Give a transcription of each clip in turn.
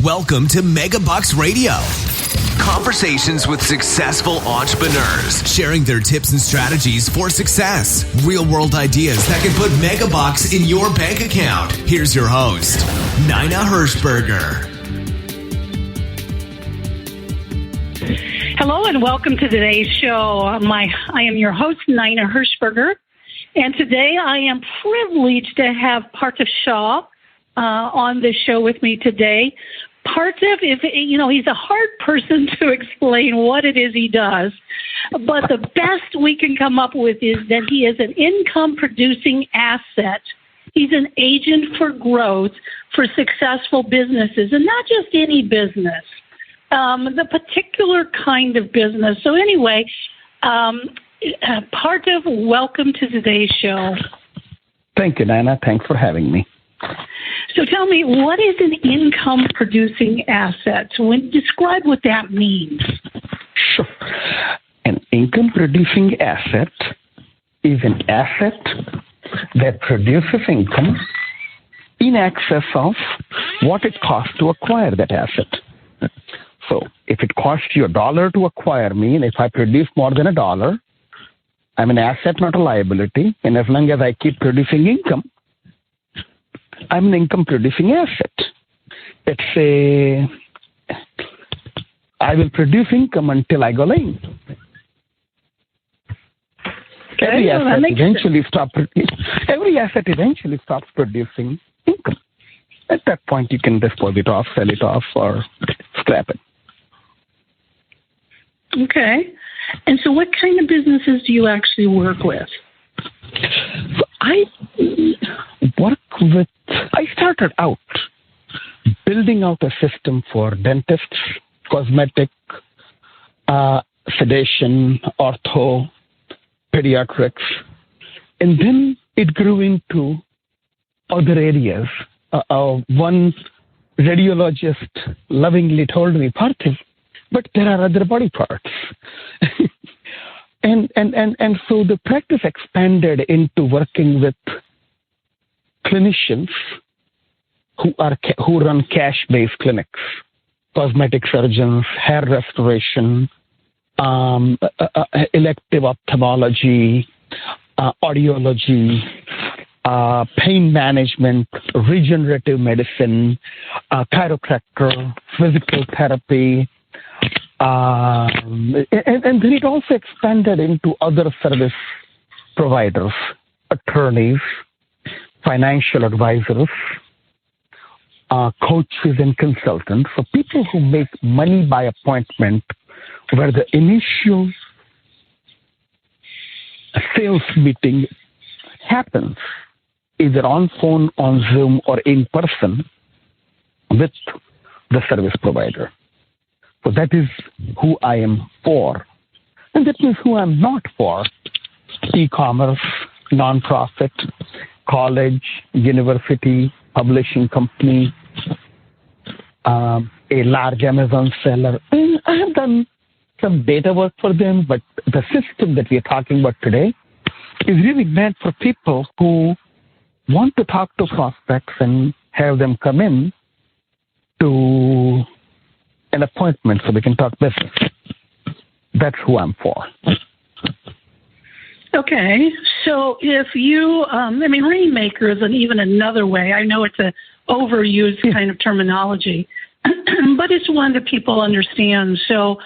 Welcome to Megabucks Radio. Conversations with successful entrepreneurs, sharing their tips and strategies for success. Real-world ideas that can put megabucks in your bank account. Here's your host, Nina Hirschberger. Hello and welcome to today's show. I am your host, Nina Hirschberger, and today I am privileged to have Parthiv Shah on the show with me today. Parthiv, he's a hard person to explain what it is he does, but the best we can come up with is that he is an income-producing asset. He's an agent for growth for successful businesses, and not just any business, the particular kind of business. So anyway, Parthiv, welcome to today's show. Thank you, Nina. Thanks for having me. So tell me, what is an income-producing asset? Describe what that means. Sure. An income-producing asset is an asset that produces income in excess of what it costs to acquire that asset. So if it costs you $1 to acquire me, and if I produce more than $1, I'm an asset, not a liability. And as long as I keep producing income, I'm an income-producing asset. I will produce income until I go lame. Every asset eventually stops producing income. At that point, you can dispose it off, sell it off, or scrap it. Okay. And so what kind of businesses do you actually work with? So I started out building out a system for dentists, cosmetic, sedation, ortho, pediatrics, and then it grew into other areas. One radiologist lovingly told me, Parthiv, but there are other body parts. and so the practice expanded into working with clinicians who run cash-based clinics, cosmetic surgeons, hair restoration, elective ophthalmology, audiology, pain management, regenerative medicine, chiropractor, physical therapy, and then it also expanded into other service providers, attorneys, financial advisors, coaches and consultants. So people who make money by appointment, where the initial sales meeting happens either on phone, on Zoom, or in person with the service provider. So that is who I am for. And that means who I'm not for. E-commerce, nonprofit, college, university, publishing company, a large Amazon seller. And I have done some data work for them, but the system that we are talking about today is really meant for people who want to talk to prospects and have them come in to an appointment so we can talk business. That's who I'm for. Okay, so if you, Rainmaker is even another way. I know it's an overused kind of terminology, but it's one that people understand. So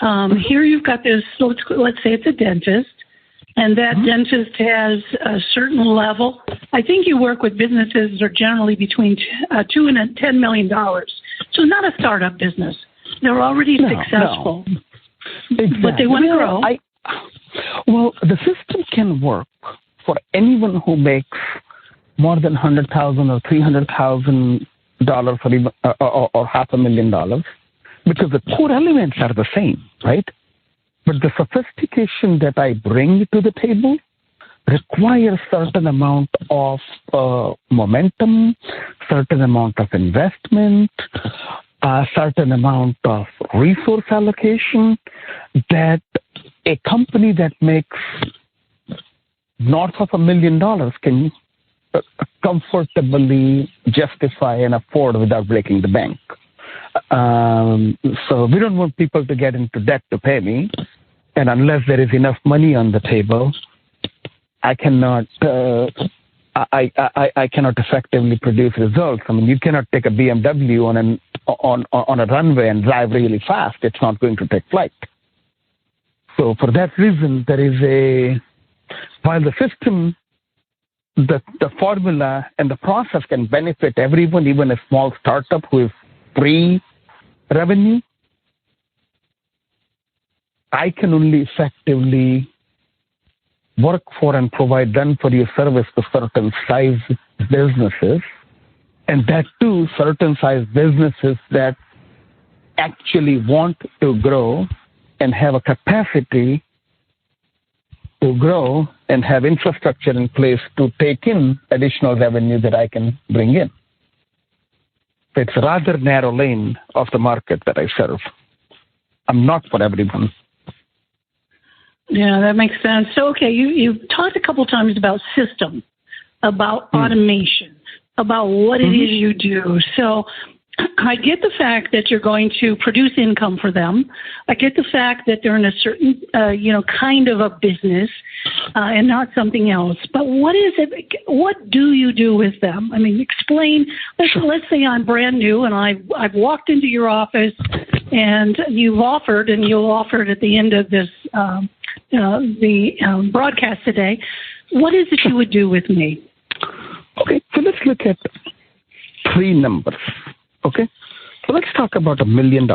here you've got this, let's say it's a dentist, and that dentist has a certain level. I think you work with businesses that are generally between $2 and $10 million. So not a startup business. They're already successful, no. Exactly. But they want to grow. Well, the system can work for anyone who makes more than $100,000 or $300,000 or $500,000, because the core elements are the same, right? But the sophistication that I bring to the table requires certain amount of momentum, certain amount of investment, a certain amount of resource allocation that a company that makes north of $1 million can comfortably justify and afford without breaking the bank. So we don't want people to get into debt to pay me. And unless there is enough money on the table, I cannot I cannot effectively produce results. I mean, you cannot take a BMW on a runway and drive really fast. It's not going to take flight. So for that reason, there is while the system, the formula and the process can benefit everyone, even a small startup who is pre-revenue, I can only effectively work for and provide done for your service to certain size businesses, and that too, certain size businesses that actually want to grow and have a capacity to grow and have infrastructure in place to take in additional revenue that I can bring in. It's a rather narrow lane of the market that I serve. I'm not for everyone. Yeah, that makes sense. So, okay, you've talked a couple times about system, about automation, about what it is you do. So I get the fact that you're going to produce income for them. I get the fact that they're in a certain, kind of a business and not something else. But what is it? What do you do with them? I mean, explain. Let's say I'm brand new and I've walked into your office and you've offered, and you'll offer it at the end of this broadcast today. What is it you would do with me? Okay, so let's look at three numbers. Okay, so let's talk about $1 million.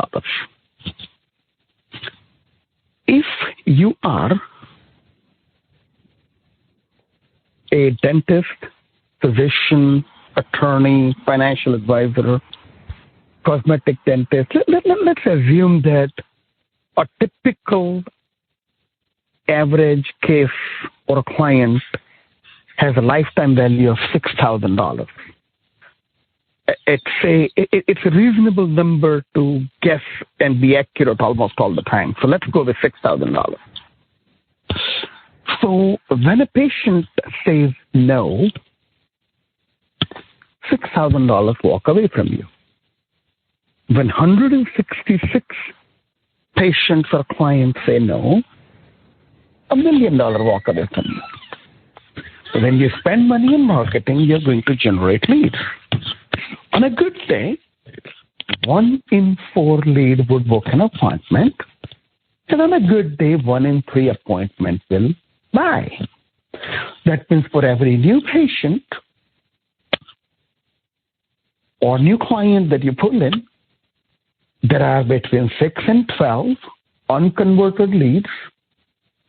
If you are a dentist, physician, attorney, financial advisor, cosmetic dentist, let's assume that a typical average case or a client has a lifetime value of $6,000. It's a reasonable number to guess and be accurate almost all the time. So let's go with $6,000. So when a patient says no, $6,000 walk away from you. When 166 patients or clients say no, $1 million walk away from you. So when you spend money in marketing, you're going to generate leads. On a good day, 1 in 4 lead would book an appointment, and on a good day, 1 in 3 appointment will buy. That means for every new patient or new client that you pull in, there are between 6 and 12 unconverted leads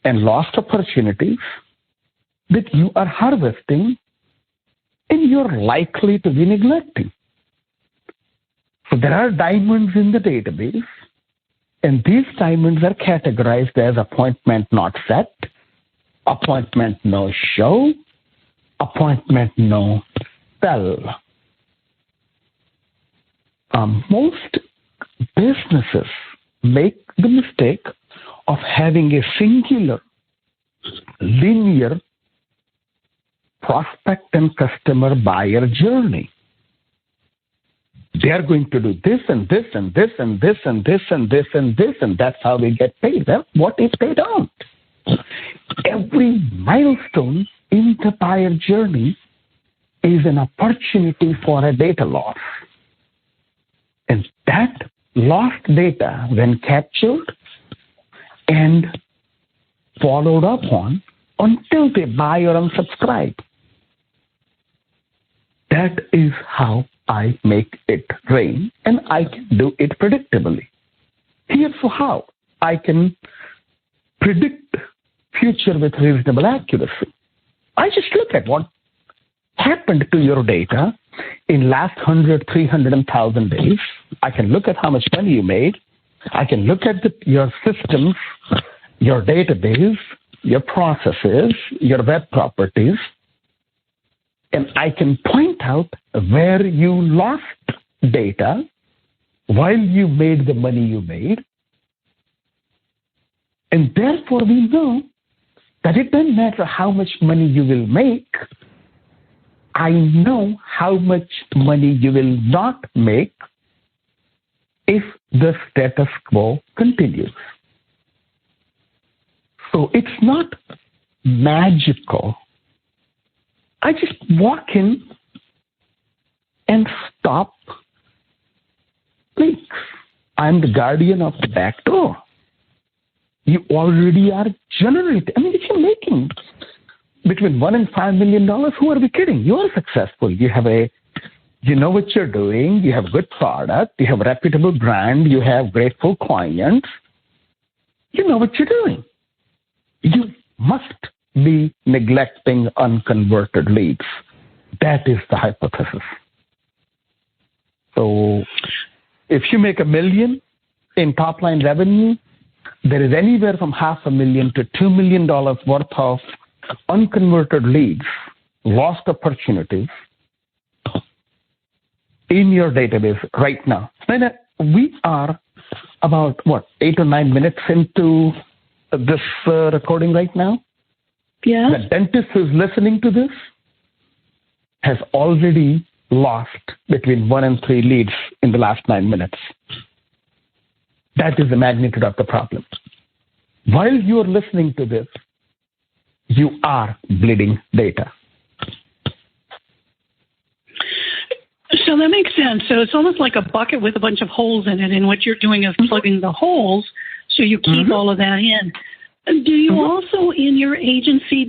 and lost opportunities that you are harvesting and you're likely to be neglecting. So there are diamonds in the database, and these diamonds are categorized as appointment not set, appointment no show, appointment no sell. Most businesses make the mistake of having a singular, linear prospect and customer buyer journey. They are going to do this and this and this and this and this and this and this, and that's how we get paid. Well, what if they don't? Every milestone in the buyer journey is an opportunity for a data loss. And that lost data, when captured and followed up on until they buy or unsubscribe, that is how I make it rain, and I can do it predictably. Here's how I can predict future with reasonable accuracy. I just look at what happened to your data in last 100, 300, and 1,000 days. I can look at how much money you made. I can look at your systems, your database, your processes, your web properties, and I can point out where you lost data while you made the money you made. And therefore, we know that it doesn't matter how much money you will make. I know how much money you will not make if the status quo continues. So it's not magical. I just walk in and stop leaks. I'm the guardian of the back door. You already are generating. I mean, if you're making between $1 and $5 million, who are we kidding? You are successful. You know what you're doing. You have a good product. You have a reputable brand. You have grateful clients. You know what you're doing. You must be neglecting unconverted leads. That is the hypothesis. So if you make $1 million in top line revenue, there is anywhere from $500,000 to $2 million worth of unconverted leads, lost opportunities in your database right now. We are about, 8 or 9 minutes into this recording right now? Yeah. The dentist who's listening to this has already lost between 1 and 3 leads in the last 9 minutes. That is the magnitude of the problem. While you are listening to this, you are bleeding data. So that makes sense. So it's almost like a bucket with a bunch of holes in it, and what you're doing is plugging the holes so you keep all of that in. Do you also, in your agency,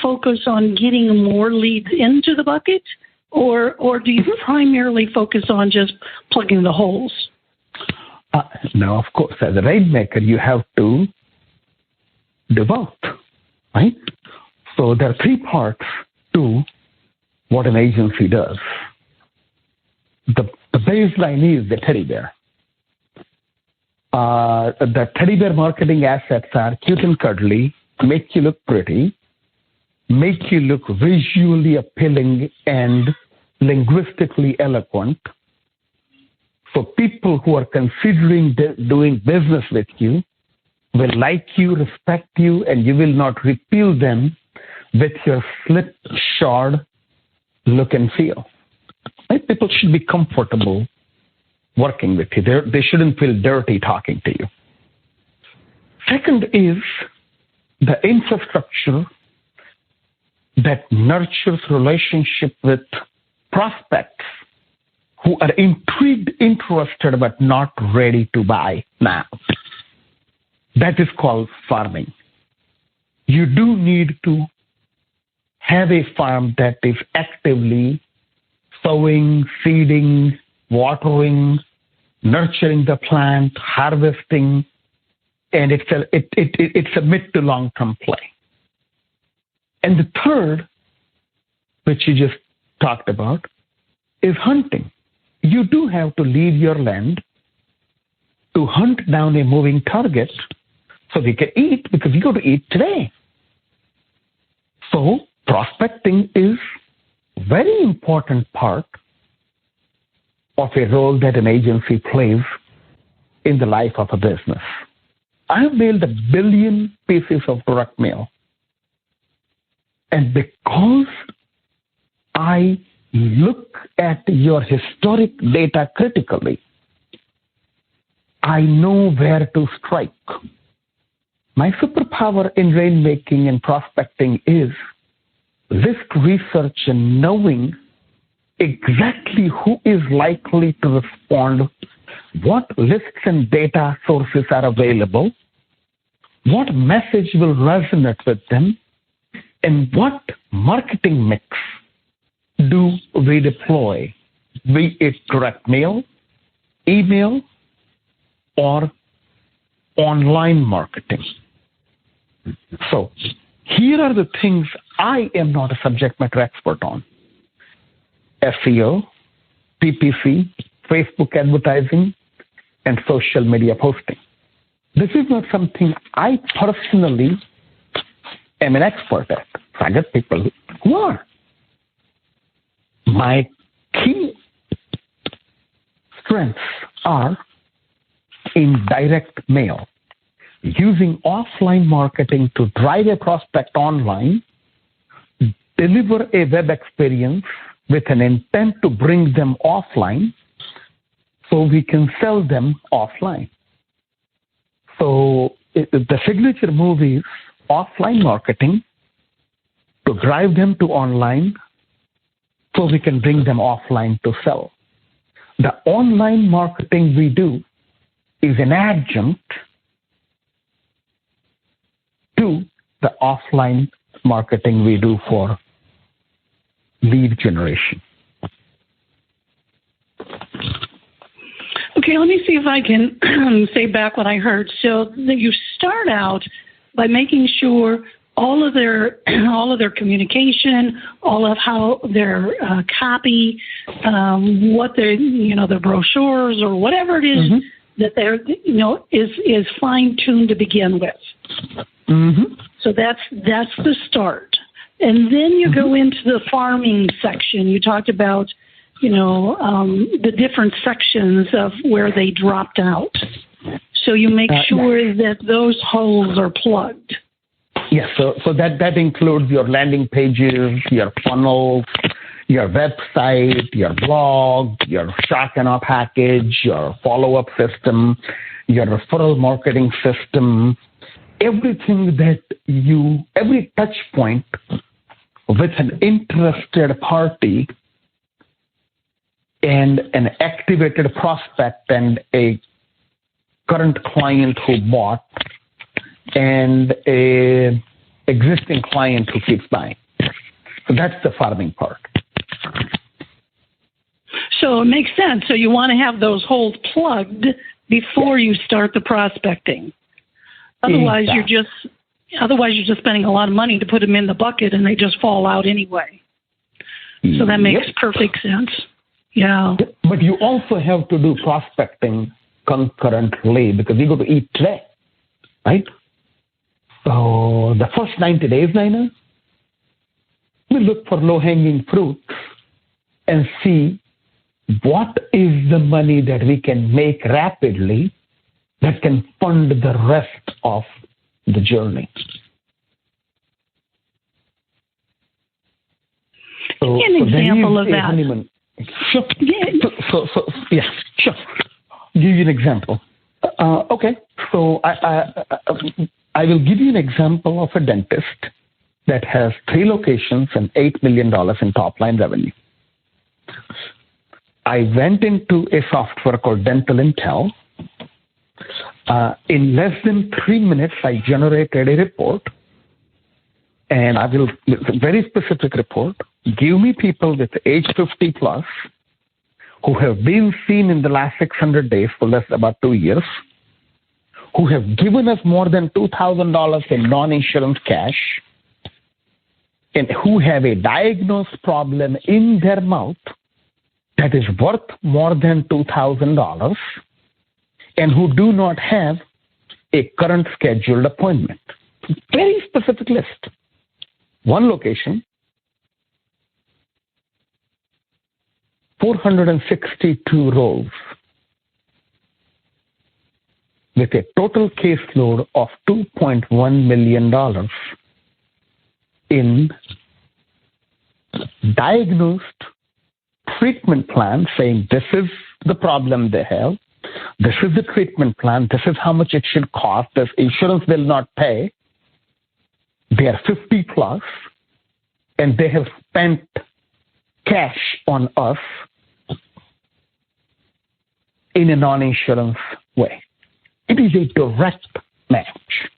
focus on getting more leads into the bucket, or do you primarily focus on just plugging the holes? No, of course, as a Rainmaker, you have to do both, right? So there are 3 parts to what an agency does. The baseline is the teddy bear. The teddy bear marketing assets are cute and cuddly, make you look pretty, make you look visually appealing and linguistically eloquent. So people who are considering doing business with you will like you, respect you, and you will not repel them with your slipshod look and feel. Right? People should be comfortable working with you. They shouldn't feel dirty talking to you. Second is the infrastructure that nurtures relationship with prospects who are intrigued, interested, but not ready to buy now. That is called farming. You do need to have a farm that is actively sowing, seeding, watering, nurturing the plant, harvesting, and it's a mid to long-term play. And the third, which you just talked about, is hunting. You do have to leave your land to hunt down a moving target so they can eat, because you got to eat today. So prospecting is a very important part of a role that an agency plays in the life of a business. I have mailed 1 billion pieces of direct mail. And because I look at your historic data critically, I know where to strike. My superpower in rainmaking and prospecting is risk research and knowing exactly who is likely to respond, what lists and data sources are available, what message will resonate with them, and what marketing mix do we deploy, be it direct mail, email, or online marketing. So here are the things I am not a subject matter expert on. SEO, PPC, Facebook advertising, and social media posting. This is not something I personally am an expert at. I get people who are. My key strengths are in direct mail, using offline marketing to drive a prospect online, deliver a web experience with an intent to bring them offline, so we can sell them offline. So the signature move is offline marketing to drive them to online so we can bring them offline to sell. The online marketing we do is an adjunct to the offline marketing we do for lead generation. Okay, let me see if I can say back what I heard. So you start out by making sure all of their communication, all of how their copy, what their their brochures or whatever it is that they're is fine tuned to begin with. So that's the start, and then you go into the farming section. You talked about the different sections of where they dropped out. So you make sure that those holes are plugged. Yes, so that includes your landing pages, your funnels, your website, your blog, your shock and awe package, your follow-up system, your referral marketing system, everything every touch point with an interested party and an activated prospect and a current client who bought and a existing client who keeps buying. So that's the farming part. So it makes sense. So you want to have those holes plugged before you start the prospecting. Otherwise, you're just spending a lot of money to put them in the bucket, and they just fall out anyway. So that makes perfect sense. Yeah. But you also have to do prospecting concurrently because you go to eat today, right? So the first 90 days, Nina, we look for low-hanging fruits and see what is the money that we can make rapidly that can fund the rest of the journey. Give me an example of that. Sure. Yeah. Sure. Give you an example. Okay. So I will give you an example of a dentist that has 3 locations and $8 million in top-line revenue. I went into a software called Dental Intel. In less than 3 minutes, I generated a report, and it's a very specific report. Give me people with age 50 plus who have been seen in the last 600 days for less about 2 years, who have given us more than $2,000 in non-insurance cash, and who have a diagnosed problem in their mouth that is worth more than $2,000, and who do not have a current scheduled appointment. Very specific list. 1 location, 462 roles, with a total caseload of $2.1 million in diagnosed treatment plan saying this is the problem they have, this is the treatment plan, this is how much it should cost, this insurance will not pay. They are 50 plus, and they have spent cash on us in a non-insurance way. It is a direct match.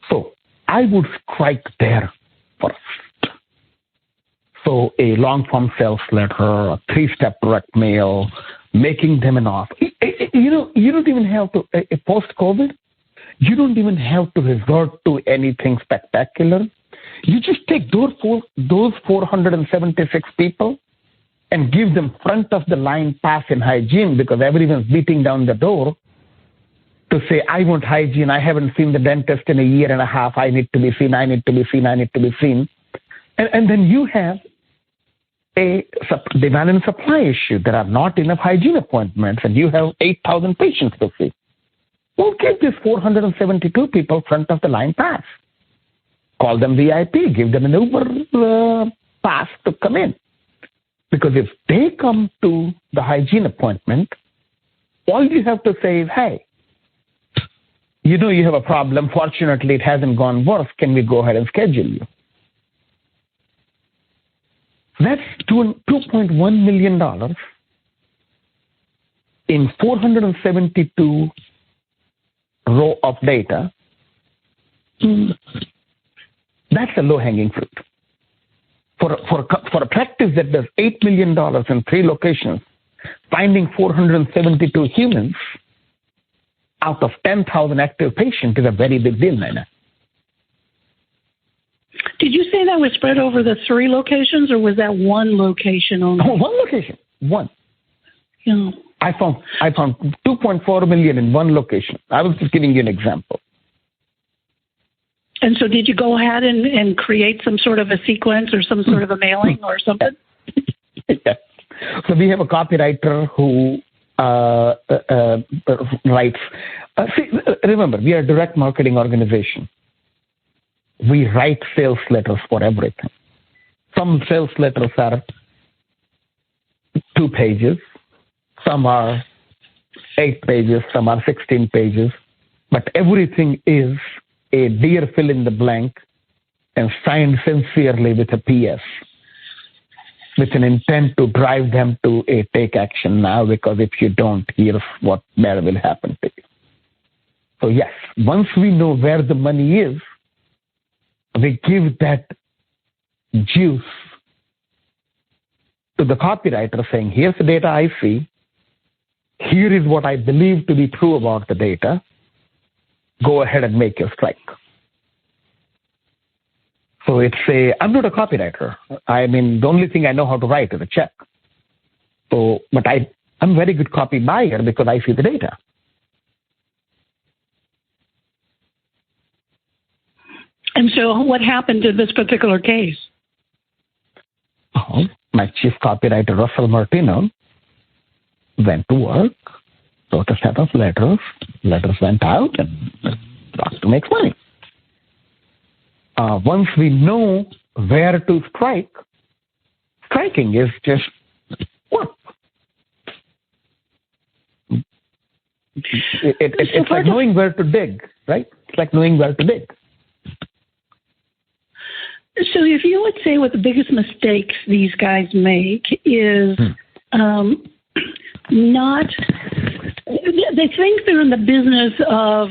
So I would strike there first. So a long-form sales letter, a 3-step direct mail, making them an offer. You don't even have to, post-COVID, you don't even have to resort to anything spectacular. You just take those 476 people and give them front-of-the-line pass in hygiene because everyone's beating down the door to say, I want hygiene, I haven't seen the dentist in a year and a half, I need to be seen, I need to be seen, I need to be seen. And then you have a demand and supply issue. There are not enough hygiene appointments, and you have 8,000 patients to see. Well, give these 472 people front-of-the-line pass. Call them VIP, give them an Uber pass to come in. Because if they come to the hygiene appointment, all you have to say is, hey, you know you have a problem. Fortunately, it hasn't gone worse. Can we go ahead and schedule you? That's $2.1 million in 472 row of data. That's a low-hanging fruit. For a practice that does $8 million in 3 locations, finding 472 humans out of 10,000 active patients is a very big deal, Naina. Did you say that was spread over the 3 locations, or was that one location only? Oh, one location. One. Yeah. I found 2.4 million in one location. I was just giving you an example. And so did you go ahead and create some sort of a sequence or some sort of a mailing or something? Yeah. So we have a copywriter who writes. Remember, we are a direct marketing organization. We write sales letters for everything. Some sales letters are 2 pages. Some are 8 pages. Some are 16 pages. But everything is a dear fill in the blank and signed sincerely with a PS, with an intent to drive them to a take action now, because if you don't, here's what bad will happen to you. So yes, once we know where the money is, we give that juice to the copywriter saying, here's the data I see. Here is what I believe to be true about the data. Go ahead and make your strike. So I'm not a copywriter. I mean, the only thing I know how to write is a check. So, but I'm a very good copy buyer because I see the data. And so what happened in this particular case? Oh, my chief copywriter, Russell Martino, went to work, wrote a set of letters. Letters went out, and doctor makes money. Once we know where to strike, striking is just work. It's like knowing where to dig, right? It's like knowing where to dig. So if you would say what the biggest mistakes these guys make is not, they think they're in the business of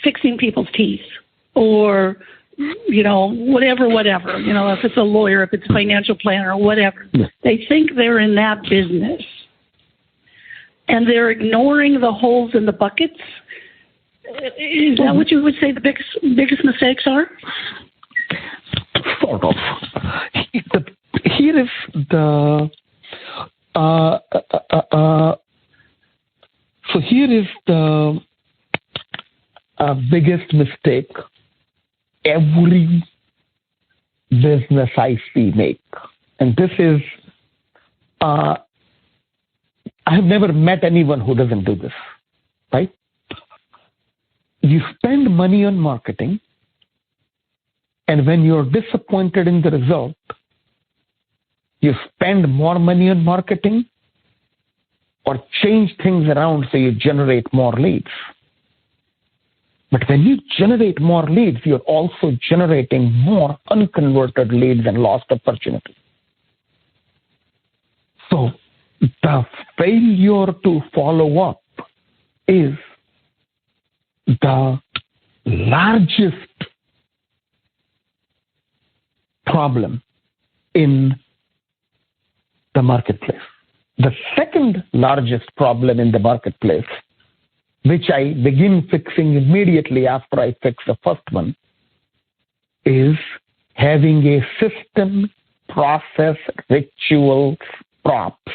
fixing people's teeth or, you know, whatever, you know, if it's a lawyer, if it's a financial planner or whatever, they think they're in that business and they're ignoring the holes in the buckets. Is that what you would say the biggest mistakes are? Sort of. Here is the so here is the biggest mistake every business I see make, and this is I have never met anyone who doesn't do this. Right? You spend money on marketing. And when you're disappointed in the result, you spend more money on marketing or change things around so you generate more leads. But when you generate more leads, you're also generating more unconverted leads and lost opportunity. So the failure to follow up is the largest problem in the marketplace. The second largest problem in the marketplace, which I begin fixing immediately after I fix the first one, is having a system, process, rituals, props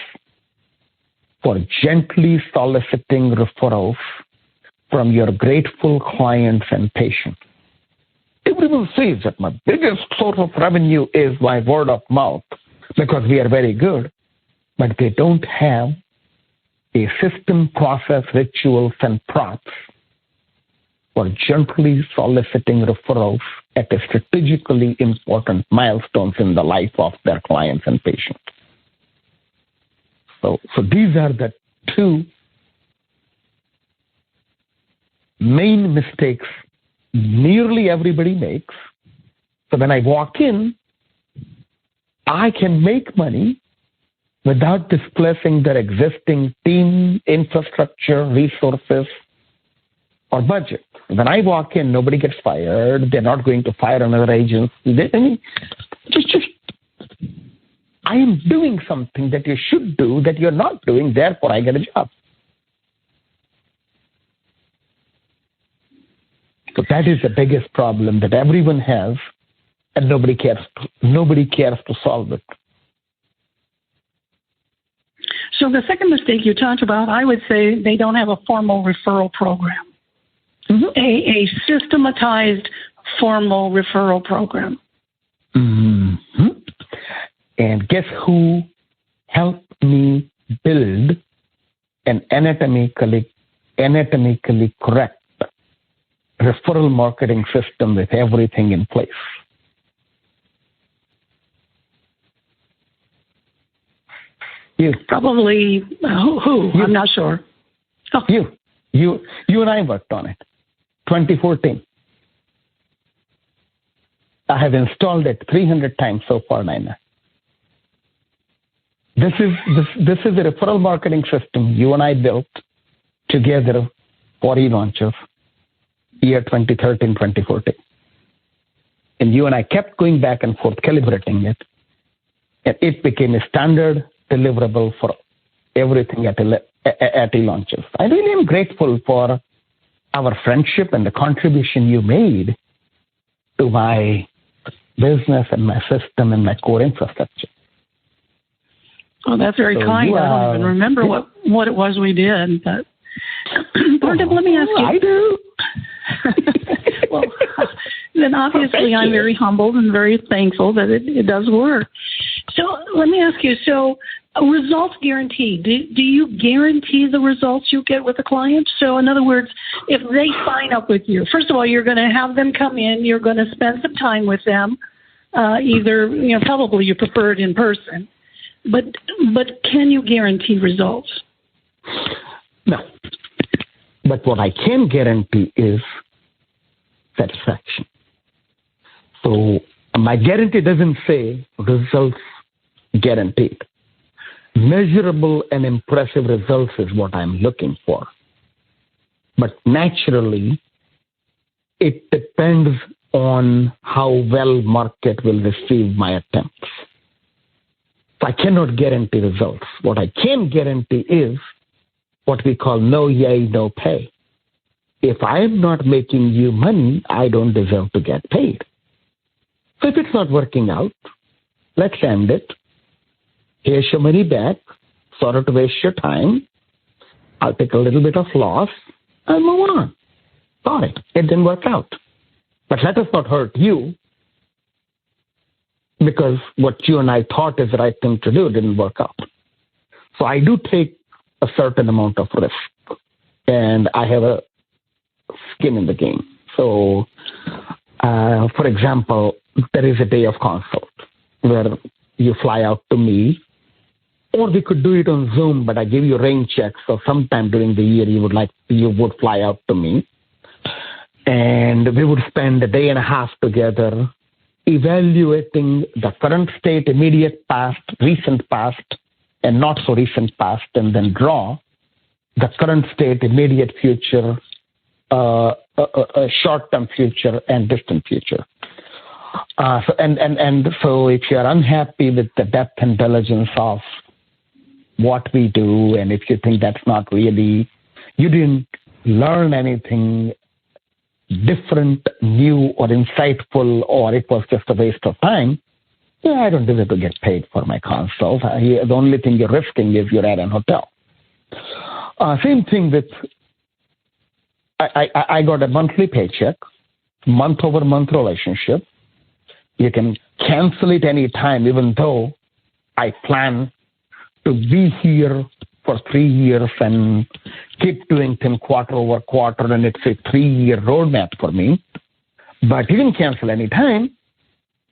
for gently soliciting referrals from your grateful clients and patients. Everyone says that my biggest source of revenue is my word of mouth because we are very good, but they don't have a system, process, rituals, and props for gently soliciting referrals at a strategically important milestones in the life of their clients and patients. So these are the two main mistakes nearly everybody makes. So when I walk in, I can make money without displacing their existing team, infrastructure, resources, or budget. When I walk in, nobody gets fired. They're not going to fire another agent. I am doing something that you should do that you're not doing, therefore I get a job. So that is the biggest problem that everyone has, and nobody cares to solve it. So the second mistake you talked about, I would say they don't have a formal referral program, a systematized formal referral program. Mm-hmm. And guess who helped me build an anatomically correct referral marketing system with everything in place? You. Probably who? You. I'm not sure. Oh. You and I worked on it. 2014. I have installed it 300 times so far, Naina. This is a referral marketing system you and I built together for eLaunchers, year 2013, 2014. And you and I kept going back and forth, calibrating it. And it became a standard deliverable for everything at eLaunchers. I really am grateful for our friendship and the contribution you made to my business and my system and my core infrastructure. Oh, that's very kind. I don't even remember what it was we did. But Parthiv, let me ask you. I do. Well, then obviously I'm very humbled and very thankful that it does work. So let me ask you, so a results guarantee, do you guarantee the results you get with a client? So in other words, if they sign up with you, first of all, you're going to have them come in, you're going to spend some time with them, either, probably you prefer it in person, but can you guarantee results? No. But what I can guarantee is satisfaction. So my guarantee doesn't say results guaranteed. Measurable and impressive results is what I'm looking for. But naturally, it depends on how well market will receive my attempts. So I cannot guarantee results. What I can guarantee is what we call no yay, no pay. If I am not making you money, I don't deserve to get paid. So if it's not working out, let's end it. Here's your money back. Sorry to waste your time. I'll take a little bit of loss and move on. Sorry, it didn't work out. But let us not hurt you because what you and I thought is the right thing to do didn't work out. So I do take a certain amount of risk, and I have a skin in the game. So, for example, there is a day of consult where you fly out to me, or we could do it on Zoom, but I give you rain checks. So sometime during the year, you would fly out to me, and we would spend a day and a half together evaluating the current state, immediate past, recent past, and not so recent past, and then draw the current state, immediate future, short-term future, and distant future. So if you're unhappy with the depth and diligence of what we do, and if you think that's not really, you didn't learn anything different, new, or insightful, or it was just a waste of time, I don't deserve to get paid for my consult. The only thing you're risking is you're at an hotel. Same thing with, I got a monthly paycheck, month-over-month relationship. You can cancel it any time, even though I plan to be here for 3 years and keep doing things quarter over quarter, and it's a 3-year roadmap for me. But you can cancel any time.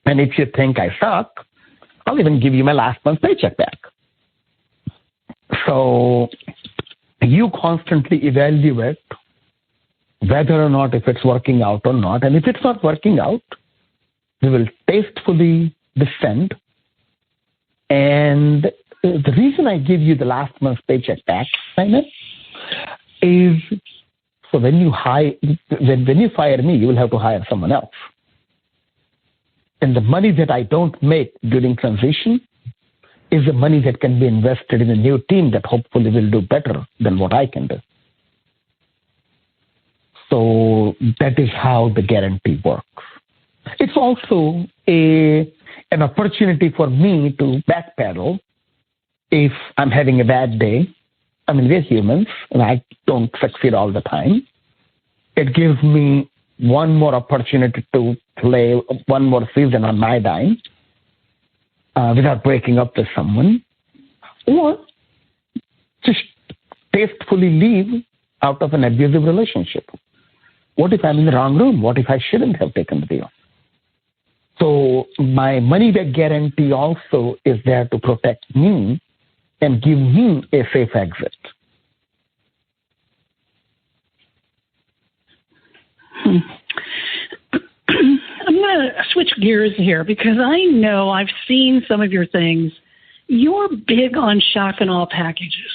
And if you think I suck, I'll even give you my last month's paycheck back. So you constantly evaluate whether or not if it's working out or not. And if it's not working out, we will tastefully descend. And the reason I give you the last month's paycheck back, Simon, is so when you fire me, you will have to hire someone else. And the money that I don't make during transition is the money that can be invested in a new team that hopefully will do better than what I can do. So that is how the guarantee works. It's also an opportunity for me to backpedal if I'm having a bad day. I mean, we're humans, and I don't succeed all the time. It gives me one more opportunity to play one more season on my dime without breaking up with someone, or just tastefully leave out of an abusive relationship. What if I'm in the wrong room? What if I shouldn't have taken the deal? So my money back guarantee also is there to protect me and give me a safe exit. I'm going to switch gears here because I know I've seen some of your things. You're big on shock and awe packages.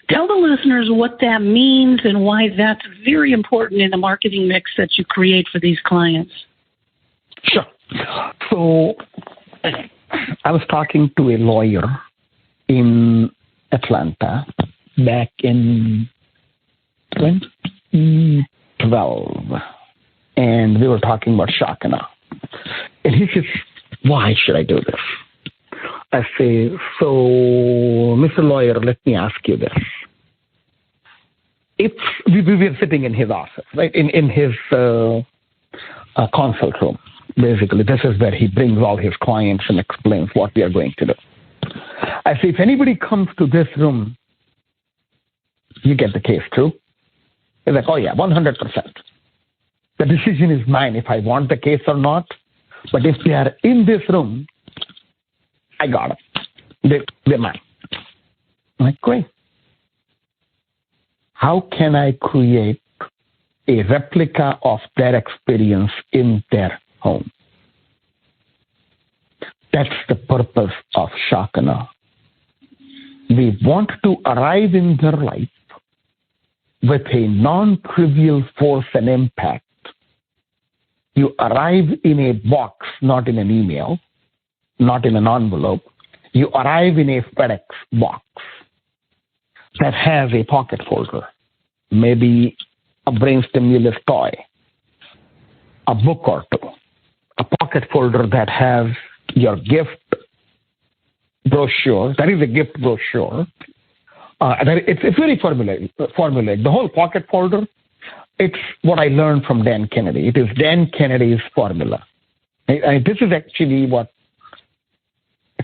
Tell the listeners what that means and why that's very important in the marketing mix that you create for these clients. Sure. So I was talking to a lawyer in Atlanta back in 2012, and we were talking about shock and awe. And he says, why should I do this? I say, so, Mr. Lawyer, let me ask you this. If we were sitting in his office, right, in his consult room, basically, this is where he brings all his clients and explains what we are going to do. I say, if anybody comes to this room, you get the case through. He's like, oh yeah, 100%. The decision is mine if I want the case or not. But if they are in this room, I got it. They're mine. I'm like, great. How can I create a replica of their experience in their home? That's the purpose of shock and awe. We want to arrive in their life with a non-trivial force and impact. You arrive in a box, not in an email, not in an envelope. You arrive in a FedEx box that has a pocket folder, maybe a brain stimulus toy, a book or two, a pocket folder that has your gift brochure. That is a gift brochure. It's very formulaic. The whole pocket folder, it's what I learned from Dan Kennedy. It is Dan Kennedy's formula. This is actually what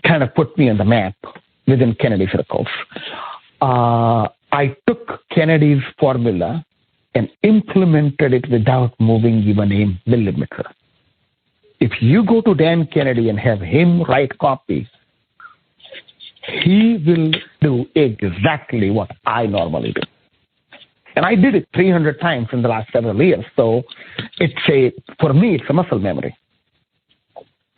kind of put me on the map within Kennedy circles. I took Kennedy's formula and implemented it without moving even a millimeter. If you go to Dan Kennedy and have him write copy, he will do exactly what I normally do. And I did it 300 times in the last several years. So for me, it's a muscle memory.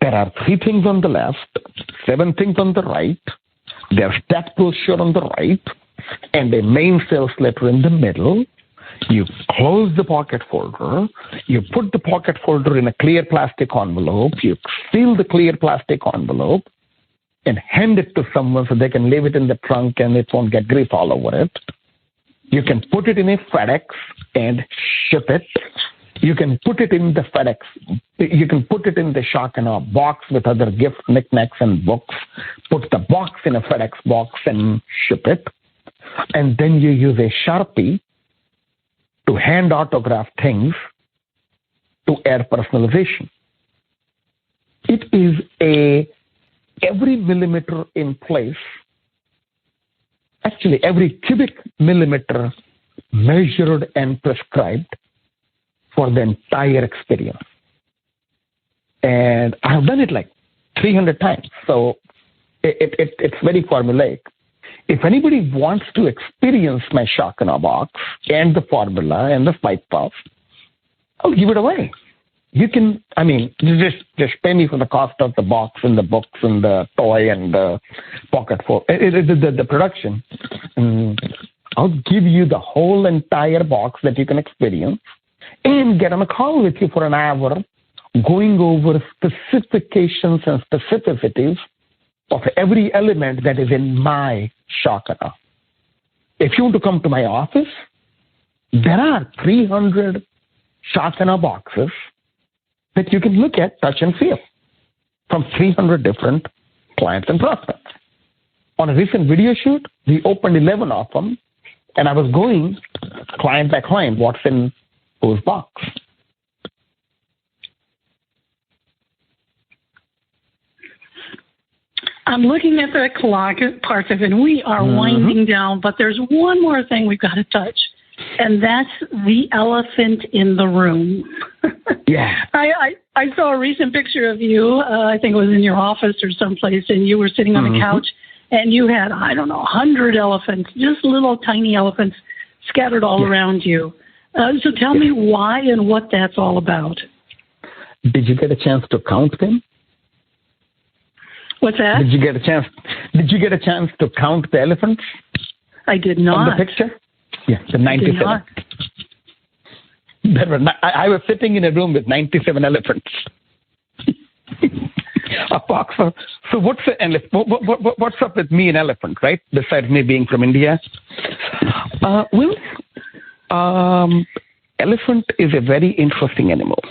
There are 3 things on the left, 7 things on the right. There's that brochure on the right, and a main sales letter in the middle. You close the pocket folder. You put the pocket folder in a clear plastic envelope. You seal the clear plastic envelope and hand it to someone so they can leave it in the trunk and it won't get grease all over it. You can put it in a FedEx and ship it. You can put it in the FedEx. You can put it in the shock and awe box with other gift knickknacks and books. Put the box in a FedEx box and ship it. And then you use a Sharpie to hand autograph things to add personalization. It is every millimeter in place, actually every cubic millimeter measured and prescribed for the entire experience. And I've done it like 300 times. So it's very formulaic. if anybody wants to experience my shock in a box and the formula and the 5 puffs, I'll give it away. You can, you just pay me for the cost of the box and the books and the toy and the pocket for the production. I'll give you the whole entire box that you can experience and get on a call with you for an hour going over specifications and specificities of every element that is in my Shakana. If you want to come to my office, there are 300 Shakana boxes that you can look at, touch, and feel from 300 different clients and prospects. On a recent video shoot, we opened 11 of them, and I was going client by client, what's in whose box. I'm looking at the clock, Parthiv, and we are winding down, but there's one more thing we've got to touch, and that's the elephant in the room. Yeah. I saw a recent picture of you, I think it was in your office or someplace, and you were sitting on a couch, and you had, 100 elephants, just little tiny elephants scattered all around you. So tell me why and what that's all about. Did you get a chance to count them? What's that? Did you get a chance to count the elephants? I did not. On the picture? Yeah, the 97. I was sitting in a room with 97 elephants. A box of, so what's the elephant? What's up with me and elephant, right? Besides me being from India. Elephant is a very interesting animal.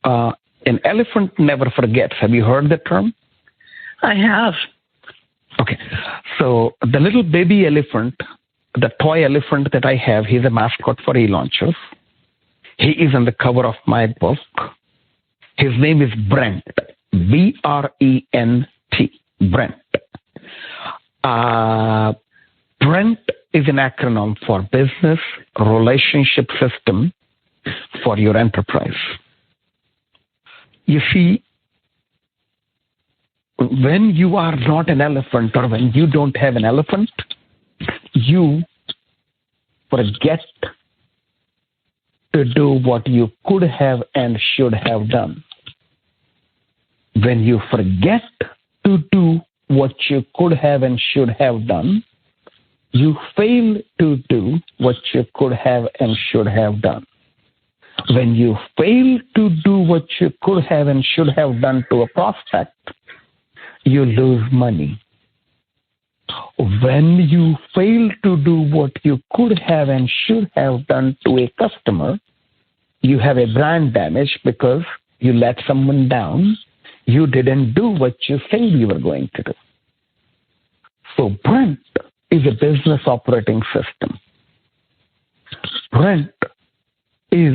An elephant never forgets. Have you heard the term? I have. Okay. So the little baby elephant, the toy elephant that I have, he's a mascot for eLaunchers. He is on the cover of my book. His name is BRENT. B-R-E-N-T. BRENT. BRENT is an acronym for Business Relationship System for your enterprise. You see, when you are not an elephant or when you don't have an elephant, you forget to do what you could have and should have done. When you forget to do what you could have and should have done, you fail to do what you could have and should have done. When you fail to do what you could have and should have done to a prospect, you lose money. When you fail to do what you could have and should have done to a customer, you have a brand damage because you let someone down. You didn't do what you said you were going to do. So BRENT is a business operating system. BRENT is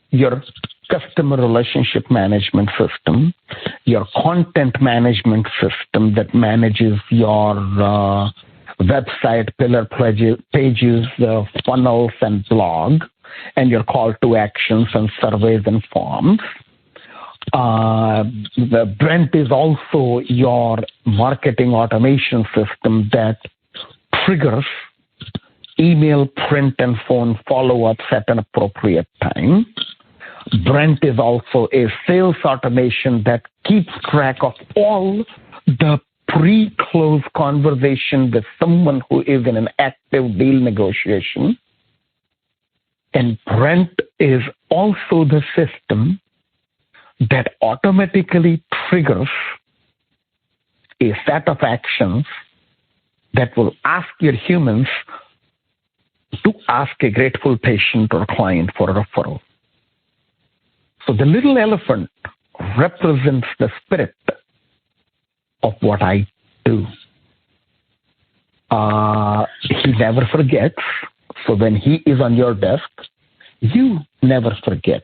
your customer relationship management system, your content management system that manages your website, pillar pages, funnels and blog, and your call to actions and surveys and forms. The BRENT is also your marketing automation system that triggers email, print, and phone follow-ups at an appropriate time. BRENT is also a sales automation that keeps track of all the pre-close conversation with someone who is in an active deal negotiation. And BRENT is also the system that automatically triggers a set of actions that will ask your humans to ask a grateful patient or client for a referral. So the little elephant represents the spirit of what I do. He never forgets. So when he is on your desk, you never forget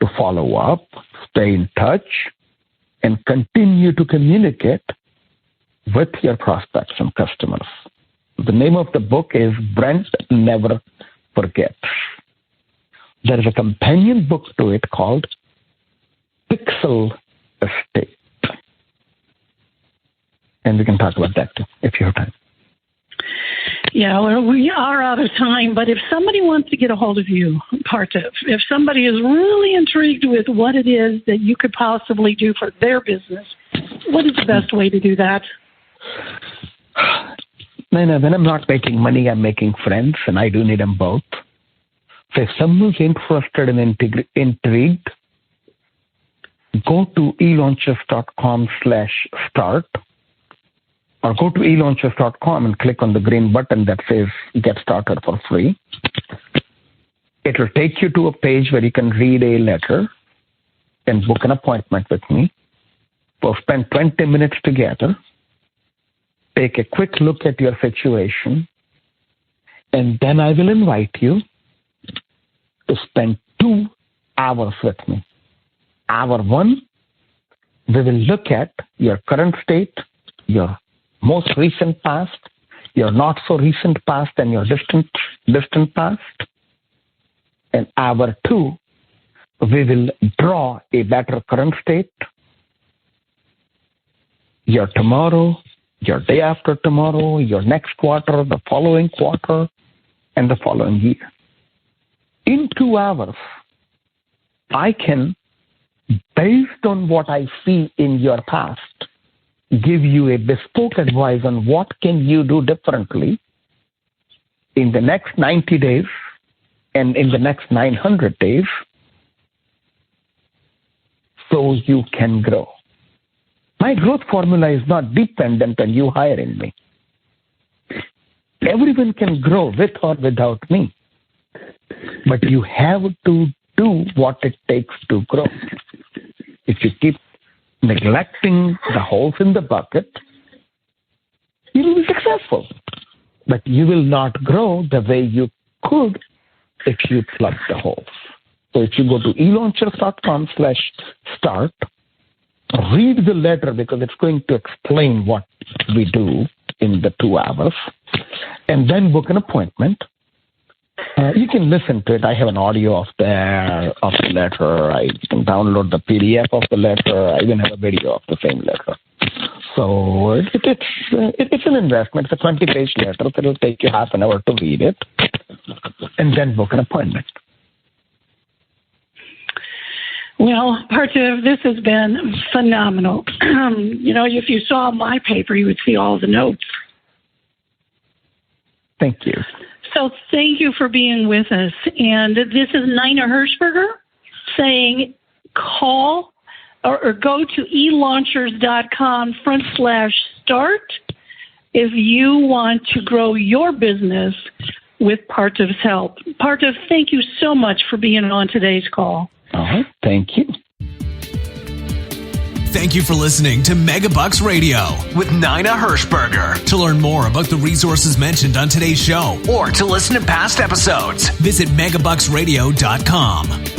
to follow up, stay in touch, and continue to communicate with your prospects and customers. The name of the book is BRENT Never Forgets. There is a companion book to it called Pixel Estate. And we can talk about that too, if you have time. Yeah, well, we are out of time, but if somebody wants to get a hold of you, Parthiv, if somebody is really intrigued with what it is that you could possibly do for their business, what is the best way to do that? No, when I'm not making money, I'm making friends, and I do need them both. So if someone's interested and intrigued, go to eLaunchers.com/start, or go to eLaunchers.com and click on the green button that says Get Started for free. It will take you to a page where you can read a letter and book an appointment with me. We'll spend 20 minutes together, take a quick look at your situation, and then I will invite you to spend 2 hours with me. Hour 1, we will look at your current state, your most recent past, your not so recent past, and your distant past. And hour 2, we will draw a better current state, your tomorrow, your day after tomorrow, your next quarter, the following quarter, and the following year. In 2 hours, I can, based on what I see in your past, give you a bespoke advice on what can you do differently in the next 90 days and in the next 900 days so you can grow. My growth formula is not dependent on you hiring me. Everyone can grow with or without me, but you have to do what it takes to grow. If you keep neglecting the holes in the bucket, you will be successful, but you will not grow the way you could if you plug the holes. So if you go to eLaunchers.com/start, read the letter because it's going to explain what we do in the 2 hours, and then book an appointment. You can listen to it. I have an audio of the letter. I can download the PDF of the letter. I even have a video of the same letter. So it's an investment. It's a 20-page letter. So it'll take you half an hour to read it, and then book an appointment. Well, Parthiv, this has been phenomenal. If you saw my paper, you would see all the notes. Thank you. So thank you for being with us. And this is Nina Hirschberger saying call or go to eLaunchers.com/start if you want to grow your business with Parthiv's help. Parthiv, thank you so much for being on today's call. All right. Thank you. Thank you for listening to Megabucks Radio with Nina Hirschberger. To learn more about the resources mentioned on today's show or to listen to past episodes, visit megabucksradio.com.